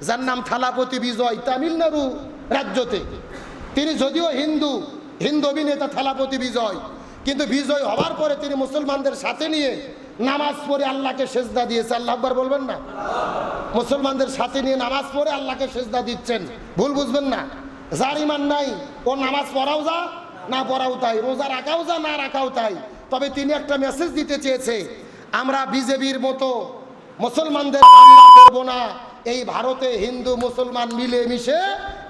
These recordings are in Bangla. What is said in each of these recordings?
যার নাম থালাপতি বিজয়, তামিলনাড়ু রাজ্যতে। তিনি যদিও হিন্দু অভিনেতা থালাপতি বিজয়, কিন্তু বিজয় হওয়ার পরে তিনি মুসলমানদের সাথে নিয়ে নামাজ পড়ে আল্লাহকে সেজদা দিয়েছে। আল্লাহ আকবার বলবেন না? মুসলমানদের সাথে নিয়ে নামাজ পড়ে আল্লাহকে সেজদা দিচ্ছেন। ভুল বুঝবেন না। যার ইমান নাই ও নামাজ পড়াও যা না পড়াও তাই, রোজা রাখাও যা না রাখাও তাই। তবে তিনি একটা মেসেজ দিতে চেয়েছে, আমরা বিজেপির মতো মুসলমানদের হামলা করব না, এই ভারতে হিন্দু মুসলমান মিলে মিশে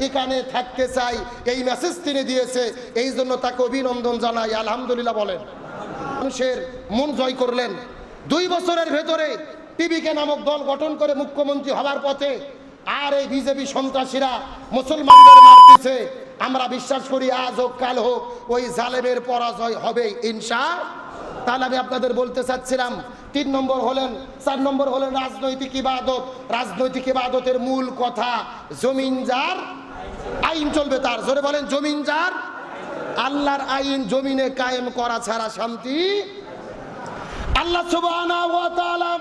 এখানে থাকতে চাই, এই মেসেজ তিনি দিয়েছে। এই জন্য তাকে অভিনন্দন জানাই, আলহামদুলিল্লাহ বলেন। মানুষের মন জয় করলেন। 2 বছরের ভেতরে টিবিকে নামক দল গঠন করে মুখ্যমন্ত্রী হওয়ার পথে। আর এই বিজেপি সন্ত্রাসীরা মুসলমানদের মারতেছে। আমরা বিশ্বাস করি আজ হোক কাল হোক ওই জালেমের পরাজয় হবে ইনশাআল্লাহ। তাহলে আমি আপনাদের বলতে চাচ্ছিলাম 3 নম্বর হলেন, 4 নম্বর হলেন রাজনৈতিক ইবাদত। রাজনৈতিক ইবাদতের মূল কথা জমিন যার আইন চলবে তার। জোরে বলেন জমিন যার। আল্লাহর আইন জমিনে কায়েম করা ছাড়া শান্তি। আল্লাহ সুবহানাহু ওয়া তাআলা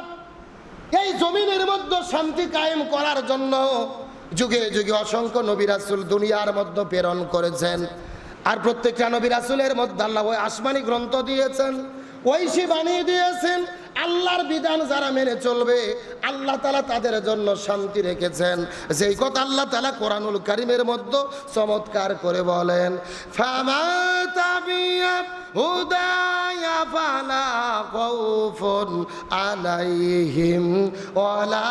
এই জমিনের মধ্যে শান্তি কায়েম করার জন্য যুগে যুগে অসংখ্য নবী রাসূল দুনিয়ার মধ্যে প্রেরণ করেছেন। আর প্রত্যেকটা নবী রাসূলের মধ্যে আল্লাহ ওই আসমানি গ্রন্থ দিয়েছেন, ঐশী বানিয়ে দিয়েছেন। আল্লাহর বিধান যারা মেনে চলবে আল্লাহ তাআলা তাদের জন্য শান্তি রেখেছেন। যেই কথা আল্লাহ তাআলা কোরআনুল কারীমের মধ্যে চমৎকার করে বলেন, ফামা তাবিয়া হুদায়া ফালা খাউফুন আলাইহিম ওয়ালা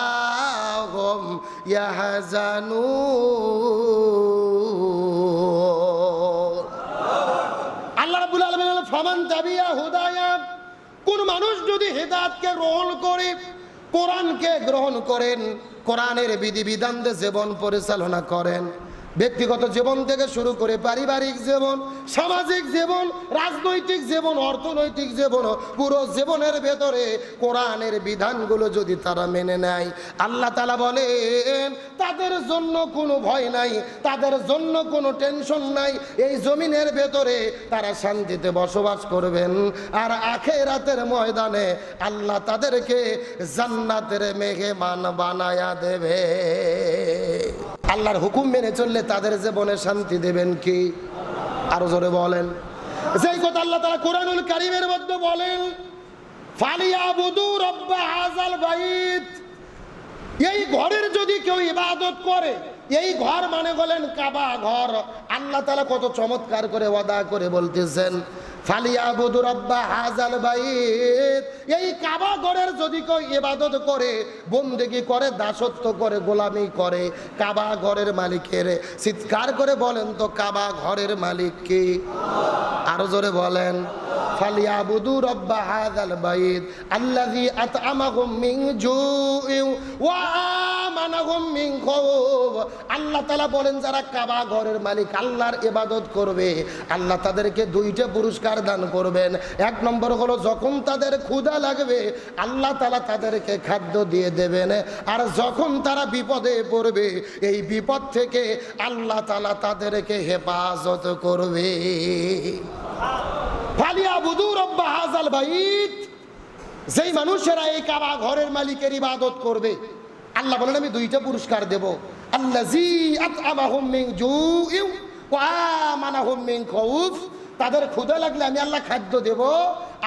হুম ইয়াহজানুন। আল্লাহ রাব্বুল আলামিন বলেন, ফামান তাবিয়া হুদায়া, কোন মানুষ যদি হেদায়েতকে গ্রহণ করে, কোরআনকে গ্রহণ করেন, কোরআনের বিধিবিধান দিয়ে জীবন পরিচালনা করেন, ব্যক্তিগত জীবন থেকে শুরু করে পারিবারিক জীবন, সামাজিক জীবন, রাজনৈতিক জীবন, অর্থনৈতিক জীবন, পুরো জীবনের ভেতরে কোরআনের বিধানগুলো যদি তারা মেনে নেয়, আল্লাহ তাআলা বলেন তাদের জন্য কোনো ভয় নাই, তাদের জন্য কোনো টেনশন নাই। এই জমিনের ভেতরে তারা শান্তিতে বসবাস করবেন। আর আখিরাতের ময়দানে আল্লাহ তাদেরকে জান্নাতের মেহমান বানায়া দেবে। আল্লাহর হুকুম মেনে চললে তাদের জীবনে শান্তি দেবেন কি? আরো জোরে বলেন। যেই কথা আল্লাহ তাআলা কোরআনুল কারীমের মধ্যে বলেন, ফালিয়াবুদু রাব্ব হাযাল বাইত, এই ঘরের যদি কেউ ইবাদত করে, এই ঘর মানে বলেন কাবা ঘর। আল্লাহ তাআলা কত চমৎকার করে ওয়াদা করে বলতেছেন, ফালিয়াবুদু রাব্ব হাযাল বাইত, এই কাবা ঘরের যদি কেউ ইবাদত করে, বন্দেগী করে, দাসত্ব করে, গোলামি করে, কাবা ঘরের মালিকের, চিৎকার করে বলেন তো কাবা ঘরের মালিক কে? আরো জোরে বলেন, ফালিয়াবুদু রাব্ব হাযাল বাইত আল্লাযী আত'আমাহুম মিন জু'ইন ওয়া আমানাহুম মিন খাউফ। আল্লাহ তাআলা বলেন যারা কাবা ঘরের মালিক আল্লাহর ইবাদত করবে, আল্লাহ তাদেরকে 2টা পুরস্কার দান করবেন। 1 নম্বর হলো যখন তাদের ক্ষুধা লাগবে আল্লাহ তাআলা তাদেরকে খাদ্য দিয়ে দেবেন। আর যখন তারা বিপদে পড়বে এই বিপদ থেকে আল্লাহ তাআলা তাদেরকে হেফাজত করবে। ফালিয়াবুদু রাব্ব হাযাল বাইত, যেই মানুষেরা এই কাবা ঘরের মালিকের ইবাদত করবে আল্লাহ বলেন আমি 2টা পুরস্কার দেব। আল্লাযী আত'আমাহুম মিন জু'ইন ওয়া আমানাহুম মিন খাউফ, তাদের ক্ষুধা লাগলে আমি আল্লাহ খাদ্য দেব।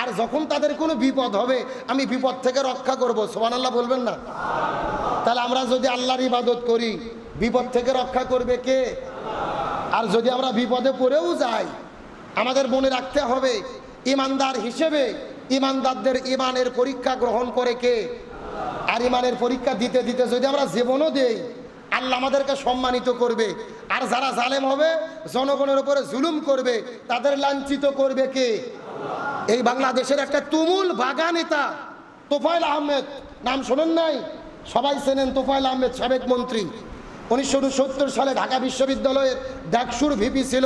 আর যখন তাদের কোনো বিপদ হবে আমি বিপদ থেকে রক্ষা করব। সুবহানাল্লাহ বলবেন না? তাহলে আমরা যদি আল্লাহর ইবাদত করি বিপদ থেকে রক্ষা করবে কে? আর যদি আমরা বিপদে পড়েও যাই আমাদের মনে রাখতে হবে ইমানদার হিসেবে ইমানদারদের ইমানের পরীক্ষা গ্রহণ করে কে? আর ইমানের পরীক্ষা দিতে দিতে যদি আমরা জীবনও দেই আল্লাহ আমাদেরকে সম্মানিত করবে। আর যারা জালেম হবে, জনগণের উপরে জুলুম করবে, তাদের লাঞ্ছিত করবে কে? এই বাংলাদেশের একটা তুমুল বাগা নেতা তোফায়েল আহমেদ, নাম শোনেন নাই? সবাই চেনেন তোফায়েল আহমেদ, সাবেক মন্ত্রী। 1969 সালে ঢাকা বিশ্ববিদ্যালয়ের ডাকসুর ভিপি ছিল।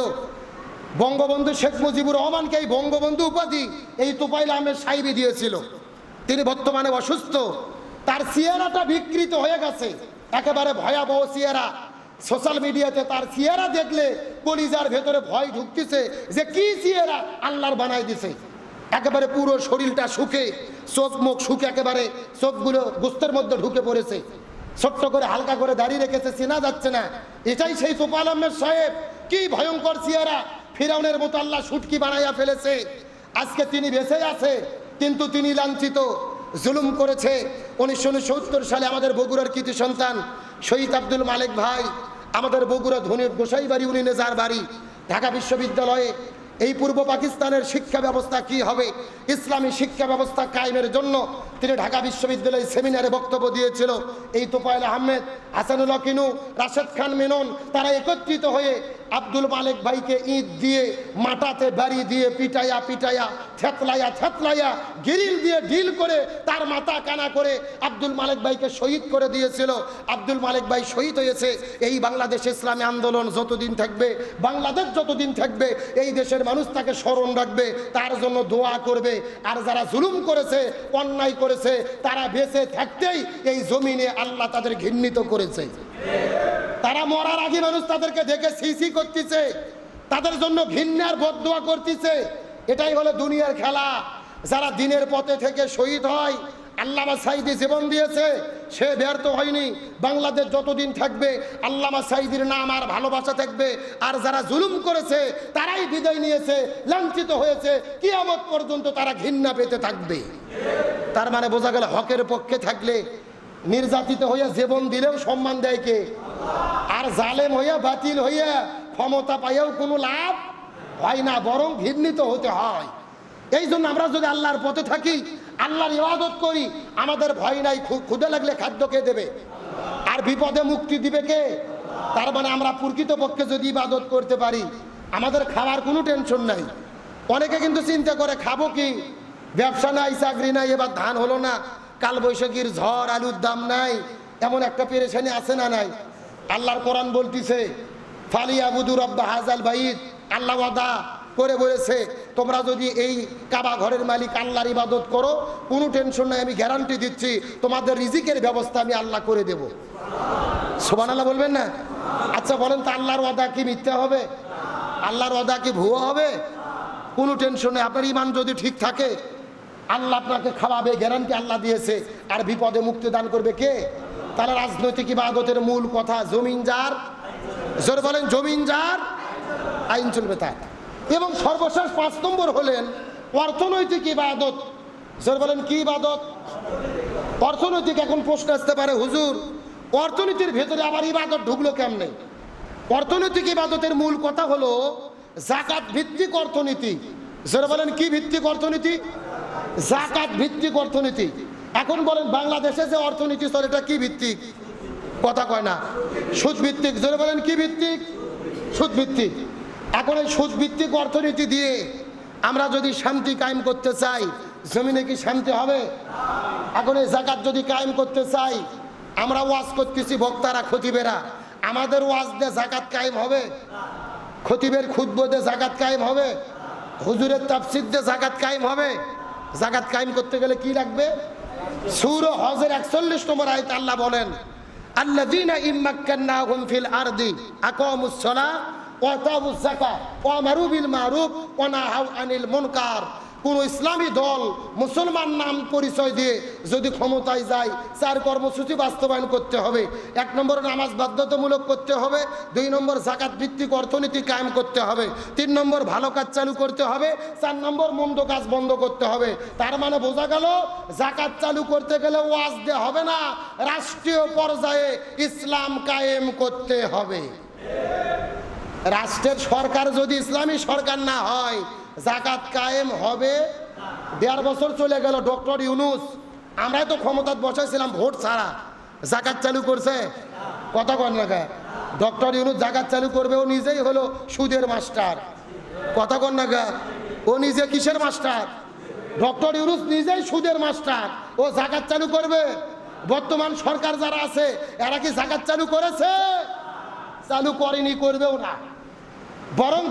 বঙ্গবন্ধু শেখ মুজিবুর রহমানকে এই বঙ্গবন্ধু উপাধি এই তোফায়েল আহমেদ সাহেবই দিয়েছিল। তিনি বর্তমানে অসুস্থ, তার চেহারাটা বিকৃত হয়ে গেছে, একেবারে ভয়াবহ চেহারা। সোশ্যাল মিডিয়াতে তার চেহারা দেখলে কলিজার ভেতরে ভয় ঢুকতেছে যে কি চেহারা আল্লাহর বানাই দিছে। একেবারে পুরো শরীরটা শুকে, চোখ মুখ শুকে, একেবারে চোখগুলো গোস্তের মধ্যে ঢুকে পড়েছে। ছোট্ট করে হালকা করে দাঁড়িয়ে রেখেছে, চেনা যাচ্ছে না। এটাই সেই তোফায়েল আহমেদ সাহেব। কি ভয়ঙ্কর চেহারা, ফিরাউনের মতো আল্লাহ শুটকি বানাইয়া ফেলেছে। আজকে তিনি বেঁচে আছে, কিন্তু তিনি লাঞ্ছিত, জুলুম করেছে। 1969 সালে আমাদের বগুড়ার কৃতি সন্তান শহীদ আব্দুল মালেক ভাই, আমাদের বগুড়া ধনির গোসাইবাড়ি, উনি নেজার বাড়ি, ঢাকা বিশ্ববিদ্যালয়ে এই পূর্ব পাকিস্তানের শিক্ষা ব্যবস্থা কি হবে, ইসলামী শিক্ষা ব্যবস্থা কায়েমের জন্য তিনি ঢাকা বিশ্ববিদ্যালয়ে সেমিনারে বক্তব্য দিয়েছিল। এই তোফায়েল আহমেদ, হাসানুল কিনু, রাশেদ খান মেনন, তারা একত্রিত হয়ে আব্দুল মালেক ভাইকে ইট দিয়ে, মাটাতে বাড়ি দিয়ে পিটাইয়া পিটাইয়া, থেতলাইয়া থেতলাইয়া, গিরিল দিয়ে ঢিল করে তার মাথা কানা করে আব্দুল মালেক ভাইকে শহীদ করে দিয়েছিল। আব্দুল মালেক ভাই শহীদ হয়েছে। এই বাংলাদেশ ইসলামী আন্দোলন যতদিন থাকবে, বাংলাদেশ যতদিন থাকবে, এই দেশের মানুষ তাকে স্মরণ রাখবে, তার জন্য দোয়া করবে। আর যারা জুলুম করেছে, অন্যায় করেছে, তারা বেঁচে থাকতেই এই জমিনে আল্লাহ তাদের ঘৃণিত করেছে। তারা মরার আগে মানুষ তাদেরকে দেখে সিসি করতেছে, তাদের জন্য ঘৃণার বদদোয়া করতেছে। এটাই হলো দুনিয়ার খেলা। যারা দিনের পথে থেকে শহীদ হয়, আল্লামা সাঈদী জীবন দিয়েছে, সে ব্যর্থ হয়নি। বাংলাদেশ যতদিন থাকবে আল্লামা সাঈদীর নাম আর ভালোবাসা থাকবে। আর যারা জুলুম করেছে তারাই বিদায় নিয়েছে, লাঞ্ছিত হয়েছে, কিয়ামত পর্যন্ত তারা ঘৃণা পেতে থাকবে। তার মানে বোঝা গেল, হকের পক্ষে থাকলে নির্যাতিত হইয়া জীবন দিলেও সম্মান দেয় কে? আর জালেম হইয়া, বাতিল হইয়া, ক্ষমতা পাইয়াও কোনো লাভ হয় না, বরং ঘৃণিত হতে হয়। এই জন্য আমরা যদি আল্লাহর পথে থাকি, আল্লাহর ইবাদত করি, আমাদের ভয় নাই। ক্ষুধা লাগলে খাদ্য কে দেবে? আর বিপদে মুক্তি দিবে কে? তার মানে আমরা প্রকৃতপক্ষে যদি ইবাদত করতে পারি, আমাদের খাওয়ার কোনো টেনশন নাই। অনেকে কিন্তু চিন্তা করে, খাবো কি, ব্যবসা নাই, চাকরি নাই, এবার ধান হলো না, কাল বৈশাখীর ঝড়, আলুর দাম নাই, এমন একটা পেরেশানি আছে না নাই? আল্লাহর কোরআন বলতিছে, ফালিয়াবুদু রাব্বা হাযাল বাইত। আল্লাহ ওয়াদা করে বলেছে, তোমরা যদি এই কাবা ঘরের মালিক আল্লাহর ইবাদত করো, কোনো টেনশন নাই, আমি গ্যারান্টি দিচ্ছি তোমাদের রিজিকের ব্যবস্থা আমি আল্লাহ করে দেব। সুবহানাল্লাহ বলবেন না? আচ্ছা বলেন তো, আল্লাহর ওয়াদা কি মিথ্যা হবে? আল্লাহর ওয়াদা কি ভুয়া হবে? কোনো টেনশন নেই। আপনার ঈমান যদি ঠিক থাকে, আল্লাহ আপনাকে খাওয়াবে, গ্যারান্টি আল্লাহ দিয়েছে। আর বিপদে মুক্তি দান করবে কে? তারা রাজনৈতিক ইবাদতের মূল কথা, জমিন যার, জোরে বলেন, জমিন যার, আইন চলবে তার। এবং সর্বশেষ 5 নম্বর হলেন অর্থনৈতিক ইবাদত। জোরে বলেন, কি ইবাদত? অর্থনৈতিক। এখন প্রশ্ন আসতে পারে, হুজুর অর্থনীতির ভেতরে আবার ইবাদত ঢুকলো কেমনে? অর্থনৈতিক ইবাদতের মূল কথা হলো যাকাত ভিত্তিক অর্থনীতি। জোরে বলেন, কি ভিত্তিক অর্থনীতি? যাকাত ভিত্তিক অর্থনীতি। এখন বলেন, বাংলাদেশে যে অর্থনীতি চলে, এটা কি ভিত্তিক? কথা কয় না, সুদ ভিত্তিক। জোরে বলেন, কি ভিত্তিক? সুদ ভিত্তিক। এখন এই সুদ ভিত্তিক অর্থনীতি দিয়ে আমরা যদি শান্তি কায়েম করতে চাই, জমিনে কি শান্তি হবে? এখন এই যাকাত যদি কায়েম করতে চাই, আমরা ওয়াজ করতেছি, বক্তারা, খতিবেরা, আমাদের ওয়াজ দিয়ে যাকাত কায়েম হবে? খতিবের খুতবা দিয়ে যাকাত কায়েম হবে? হুজুরের তাফসীর দিয়ে যাকাত কায়েম হবে? যাকাত কায়েম করতে গেলে কি লাগবে? সূরা হজের 41 নম্বর আয়াতে আল্লাহ বলেন, আল্লাযীনা ইম্মাক্কান্নাহুম ফিল আরদি আকামুস সালাহ ওয়া আতাউজ যাকাত ওয়া আমারু বিল মারুফ ওয়া নাহাউ আনিল মুনকার। কোন ইসলামী দল মুসলমান নাম পরিচয় দিয়ে যদি ক্ষমতায় যায়, 4 কর্মসূচি বাস্তবায়ন করতে হবে। 1 নম্বর নামাজ বাধ্যতামূলক করতে হবে, 2 নম্বর যাকাত ভিত্তিক অর্থনীতি কায়েম করতে হবে, 3 নম্বর ভালো কাজ চালু করতে হবে, 4 নম্বর মন্দ কাজ বন্ধ করতে হবে। তার মানে বোঝা গেল, যাকাত চালু করতে গেলে ওয়াজ দিয়ে হবে না, রাষ্ট্রীয় পর্যায়ে ইসলাম কায়েম করতে হবে। রাষ্ট্রের সরকার যদি ইসলামী সরকার না হয়, যাকাত কায়েম হবে? 1.5 বছর চলে গেল, ডক্টর ইউনূস, আমরাই তো ক্ষমতায় বসাইছিলাম ভোট ছাড়া, যাকাত চালু করছে? কথা কন না, ডক্টর ইউনূস যাকাত চালু করবে, ও নিজেই হলো সুদের মাস্টার। কথা কন না, ও নিজে কিসের মাস্টার? ডক্টর ইউনূস নিজেই সুদের মাস্টার, ও যাকাত চালু করবে? বর্তমান সরকার যারা আছে, এরা কি যাকাত চালু করেছে? চালু করেনি, করবেও না, বরং